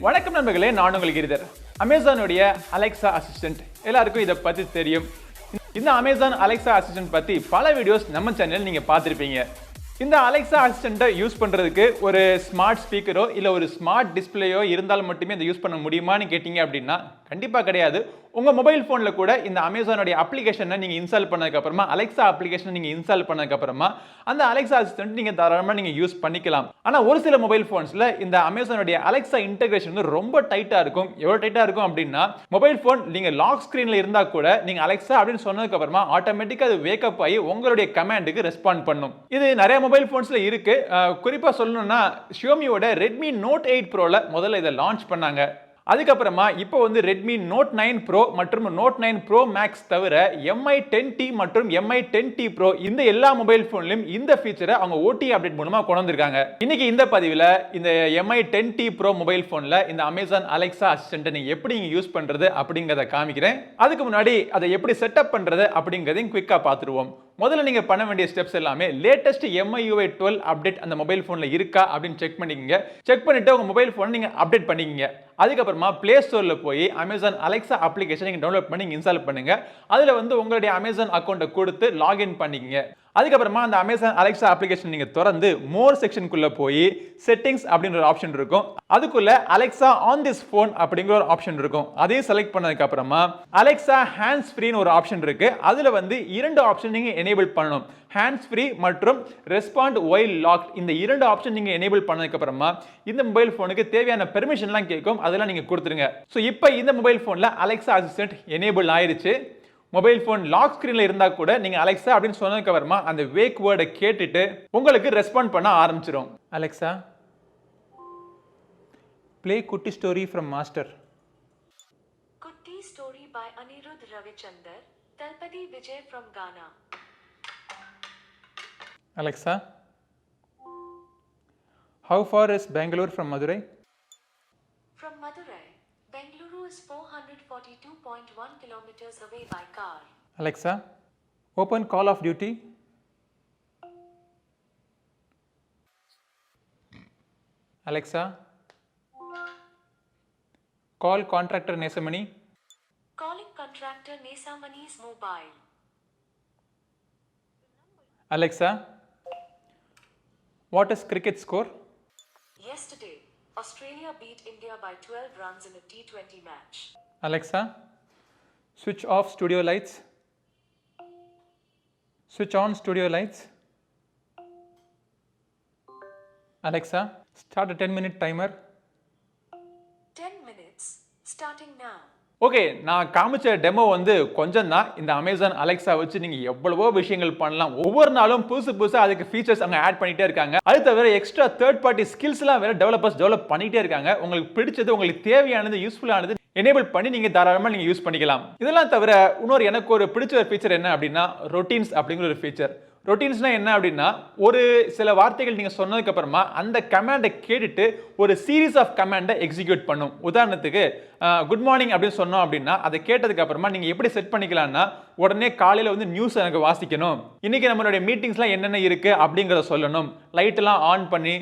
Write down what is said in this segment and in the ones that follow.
வணக்கம் நண்பர்களே, நான் உங்கள் கிரிதர். அமேசானுடைய அலெக்சா அசிஸ்டன்ட் எல்லாருக்கும் இதை பற்றி தெரியும். இந்த அமேசான் அலெக்சா அசிஸ்டன்ட் பற்றி பல வீடியோஸ் நம்ம சேனல் நீங்கள் பார்த்துருப்பீங்க. இந்த அலெக்சா அசிஸ்டண்ட்டை யூஸ் பண்ணுறதுக்கு ஒரு ஸ்மார்ட் ஸ்பீக்கரோ இல்லை ஒரு ஸ்மார்ட் டிஸ்பிளேயோ இருந்தால் மட்டுமே இதை யூஸ் பண்ண முடியுமான்னு கேட்டிங்க அப்படின்னா கண்டிப்பாக கிடையாது. உங்கள் மொபைல் ஃபோனில் கூட இந்த அமேசானுடைய அப்ளிகேஷனை நீங்கள் இன்ஸ்டால் பண்ணதுக்கப்புறமா, அலெக்சா அப்ளிகேஷனை நீங்கள் இன்ஸ்டால் பண்ணதுக்கப்புறமா அந்த அலெக்சா அசிஸ்டன்ட் நீங்கள் தாராளமாக நீங்கள் யூஸ் பண்ணிக்கலாம். ஆனால் ஒரு சில மொபைல் ஃபோன்ஸில் இந்த அமேசானுடைய அலெக்சா இன்டெகிரேஷன் வந்து ரொம்ப டைட்டாக இருக்கும். எவ்வளோ டைட்டாக இருக்கும் அப்படின்னா, மொபைல் ஃபோன் நீங்கள் லாக் ஸ்க்ரீனில் இருந்தால் கூட நீங்கள் அலெக்சா அப்படின்னு சொன்னதுக்கப்புறமா ஆட்டோமேட்டிக்காக அது வேக்கப் ஆகி உங்களுடைய கமாண்டுக்கு ரெஸ்பாண்ட் பண்ணும். இது நிறைய மொபைல் ஃபோன்ஸில் இருக்கு. குறிப்பாக சொல்லணும்னா ஷியோமியோட ரெட்மி நோட் 8 ப்ரோவில் முதல்ல இதை லான்ச் பண்ணாங்க. அதுக்கப்புறமா இப்போ வந்து ரெட்மி நோட் 9 ப்ரோ மற்றும் நோட் 9 ப்ரோ மேக்ஸ் தவிர MI 10T மற்றும் MI 10T ப்ரோ இந்த எல்லா மொபைல் ஃபோன்லையும் இந்த ஃபீச்சரை அவங்க OTA அப்டேட் மூலமா கொண்டு வந்திருக்காங்க. இன்னைக்கு இந்த பதிவில் இந்த MI 10T ப்ரோ மொபைல் ஃபோனில் இந்த அமேசான் அலெக்சா அசிஸ்டன்ட்டை நீங்கள் எப்படி நீங்கள் யூஸ் பண்ணுறது அப்படிங்கிறத காமிக்கிறேன். அதுக்கு முன்னாடி அதை எப்படி செட்டப் பண்ணுறது அப்படிங்கிறதையும் குயிக்காக பார்த்துருவோம். முதல்ல நீங்க பண்ண வேண்டிய ஸ்டெப்ஸ் எல்லாமே லேட்டஸ்ட் MIUI 12 அப்டேட் அந்த மொபைல் ஃபோன்ல இருக்கா அப்படின்னு செக் பண்ணிக்கங்க. செக் பண்ணிட்டு உங்க மொபைல் ஃபோனை நீங்க அப்டேட் பண்ணிக்கங்க. அதுக்கப்புறமா பிளே ஸ்டோர்ல போய் அமேசான் அலெக்சா அப்ளிகேஷன் நீங்க டவுன்லோட் பண்ணி இன்ஸ்டால் பண்ணுங்க. அதுல வந்து உங்களுடைய அமேசான் அக்கௌண்ட்டை கொடுத்து லாகின் பண்ணிக்கங்க. அதுக்கப்புறமா அந்த அமேசான் அலெக்சா அப்ளிகேஷன் நீங்க திறந்து மோர் செக்ஷனுக்குள்ள போய் செட்டிங்ஸ் அப்படிங்கிற ஒரு ஆப்ஷன் இருக்கும். அதுக்குள்ள அலெக்சா ஆன் திஸ் போன் அப்படிங்கிற ஒரு ஆப்ஷன் இருக்கும். அதையும் செலக்ட் பண்ணதுக்கு அப்புறமா அலெக்சா ஹேண்ட்ஸ் ஃப்ரீன்னு ஒரு ஆப்ஷன் இருக்கு. அதுல வந்து இரண்டு ஆப்ஷன் நீங்க எனேபிள் பண்ணணும். ஹேண்ட்ஸ் ஃப்ரீ மற்றும் ரெஸ்பாண்ட் ஒயில் லாக் இந்த இரண்டு ஆப்ஷன் நீங்க எனேபிள் பண்ணதுக்கு அப்புறமா இந்த மொபைல் போனுக்கு தேவையான பெர்மிஷன்லாம் கேட்கும். அதெல்லாம் நீங்க கொடுத்துருங்க. ஸோ இப்போ இந்த மொபைல் போன்ல அலெக்சா அசிஸ்டன்ட் எனேபிள் ஆயிருச்சு. மொபைல் ஃபோன் லாக் ஸ்கிரீன்ல இருந்தா கூட நீங்க அலெக்சா அப்படின்னு சொன்னதுக்கு அப்புறமா அந்த வேக் வேர்டை கேட்டுட்டு உங்களுக்கு ரெஸ்பாண்ட் பண்ண ஆரம்பிச்சிடும். Alexa, play Kutti story from Master. Kutti story by Anirudh Ravichander, Thalapathy Vijay from Gaana. Alexa, how far is Bangalore from Madurai? From Madurai, Bengaluru is 442.1 kilometers away by car. Alexa, open Call of Duty. Alexa, call contractor Nesamani. Calling contractor Nesamani's mobile. Alexa, what is cricket score? Yesterday, Australia beat India by 12 runs in a T20 match. Alexa, switch off studio lights. Switch on studio lights. Alexa, start a 10-minute timer. 10 minutes, starting now. Okay, நான் காமிச்ச demo வந்து கொஞ்சம் தான். இந்த Amazon Alexa வச்சு நீங்க எவ்வளவோ விஷயங்கள் பண்ணலாம். ஒவ்வொரு நாளும் புதுசு புதுசா அதுக்கு ஃபீச்சர்ஸ் அங்க ஆட் பண்ணிட்டே இருக்காங்க. அது தவிர எக்ஸ்ட்ரா தேர்ட் பார்ட்டி ஸ்கில்ஸ் எல்லாம் வேற டெவலப்பர்ஸ் டெவலப் பண்ணிட்டே இருக்காங்க. உங்களுக்கு பிடிச்சது, உங்களுக்கு தேவையானது, யூஸ்ஃபுல்லானது எனேபிள் பண்ணி நீங்க தாராளமா நீங்க யூஸ் பண்ணிக்கலாம். இதெல்லாம் தவிர இன்னொரு எனக்கு ஒரு பிடிச்ச ஒரு ஃபீச்சர் என்ன அப்படின்னா ரொட்டீன்ஸ் அப்படிங்கிற ஒரு ஃபீச்சர். ரொட்டீன்ஸ்னா என்ன அப்படின்னா, ஒரு சில வார்த்தைகள் நீங்க சொன்னதுக்கு அப்புறமா அந்த கமாண்டை கேட்டுட்டு ஒரு சீரீஸ் ஆஃப் கமாண்டை எக்ஸிக்யூட் பண்ணும். உதாரணத்துக்கு குட் மார்னிங் அப்படின்னு சொன்னோம் அப்படின்னா அதை கேட்டதுக்கு அப்புறமா நீங்க எப்படி செட் பண்ணிக்கலாம்னா, உடனே காலையில வந்து நியூஸ் எனக்கு வாசிக்கணும், இன்னைக்கு நம்மளுடைய மீட்டிங்ஸ்லாம் என்னென்ன இருக்கு அப்படிங்கிறத சொல்லணும், லைட் எல்லாம் ஆன் பண்ணி,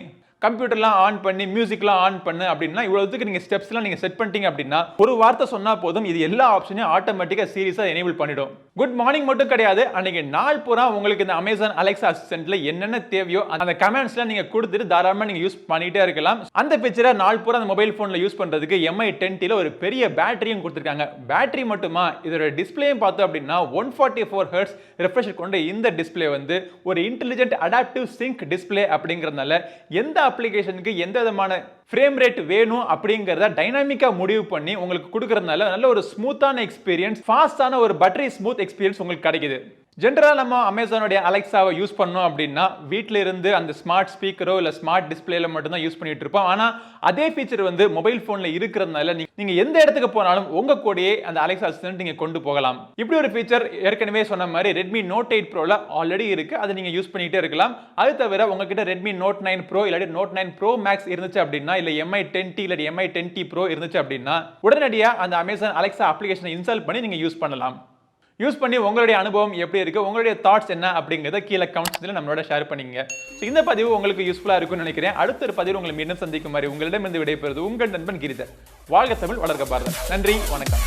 கம்ப்யூட்டர்லாம் ஆன் பண்ணி, மியூசிக்லாம் ஆன் பண்ணு அப்படின்னா இவ்வளவுக்கு நீங்க ஸ்டெப்ஸ்லாம் நீங்க செட் பண்ணிட்டீங்க அப்படின்னா ஒரு வார்த்தை சொன்னா போதும், இது எல்லா ஆப்ஷனையும் ஆட்டோமேட்டிக்கா சீரியஸா எனேபிள் பண்ணிடும். குட் மார்னிங் மட்டும் கிடையாது, அன்னைக்கு நாள் பூரா உங்களுக்கு இந்த அமேசான் அலெக்சா அசிஸ்டன்ட்ல என்னென்ன தேவையோ அந்த கமாண்ட்ஸ்லாம் நீங்க கொடுத்துட்டு தாராளமா நீங்க யூஸ் பண்ணிட்டே இருக்கலாம். அந்த ஃபீச்சரை நாள் பூரா அந்த மொபைல் போன்ல யூஸ் பண்றதுக்கு MI 10Tல ஒரு பெரிய பேட்டரியும் கொடுத்திருக்காங்க. பேட்டரி மட்டுமா, இதோட டிஸ்பிளேயும் பார்த்தோம் அப்படின்னா 144 Hz ரெஃப்ரெஷ் கொண்ட இந்த டிஸ்பிளே வந்து ஒரு இன்டெலிஜென்ட் அடாப்டிவ் சிங்க் டிஸ்பிளே அப்படிங்கறதுனால எந்த அப்ளிகேஷனுக்கு எந்த விதமான ஃப்ரேம் ரேட் வேணும் அப்படிங்கறத டைனாமிக்கா முடிவு பண்ணி உங்களுக்கு கொடுக்கறதுனால நல்ல ஒரு ஸ்மூத்தான எக்ஸ்பீரியன்ஸ், ஃபாஸ்டான ஒரு பட்டரி ஸ்மூத் எக்ஸ்பீரியன்ஸ் உங்களுக்கு கிடைக்குது. ஜென்ரலா நம்ம அமேசானுடைய அலெக்சாவை யூஸ் பண்ணோம் அப்படின்னா வீட்டில இருந்து அந்த ஸ்மார்ட் ஸ்பீக்கரோ இல்ல ஸ்மார்ட் டிஸ்பிளேல மட்டும் தான் யூஸ் பண்ணிட்டு இருப்போம். ஆனா அதே ஃபீச்சர் வந்து மொபைல் போன்ல இருக்கிறதுனால நீங்க எந்த இடத்துக்கு போனாலும் உங்க கூடயே அந்த அலெக்சா அசிஸ்டன்ட் நீங்க கொண்டு போகலாம். இப்படி ஒரு ஃபீச்சர் ஏற்கனவே சொன்ன மாதிரி ரெட்மி நோட் 8 ப்ரோல ஆல்ரெடி இருக்கு. அதை நீங்க யூஸ் பண்ணிட்டே இருக்கலாம். அது தவிர உங்ககிட்ட ரெட்மி நோட் 9 ப்ரோ இல்லாட்டி நோட் 9 ப்ரோ மேக்ஸ் இருந்துச்சு அப்படின்னா, இல்ல MI 10T இல்லாட்டி MI 10T ப்ரோ இருந்துச்சு அப்படின்னா உடனடியா அந்த அமேசான் அலெக்சா அப்ளிகேஷனை இன்ஸ்டால் பண்ணி நீங்க யூஸ் பண்ணலாம். யூஸ் பண்ணி உங்களுடைய அனுபவம் எப்படி இருக்கு, உங்களுடைய தாட்ஸ் என்ன அப்படிங்கிறத கீழே கமெண்ட்ஸ்ல நம்மளோட ஷேர் பண்ணிக்கங்க. இந்த பதிவு உங்களுக்கு யூஸ்ஃபுல்லா இருக்கும்னு நினைக்கிறேன். அடுத்த ஒரு பதிவு உங்களை மீண்டும் சந்திக்கும் மாதிரி உங்களிடமிருந்து விடைபெறுவது உங்கள் நண்பன் கிரிதர். வாழ்க தமிழ், வளர்க பாரதம். நன்றி, வணக்கம்.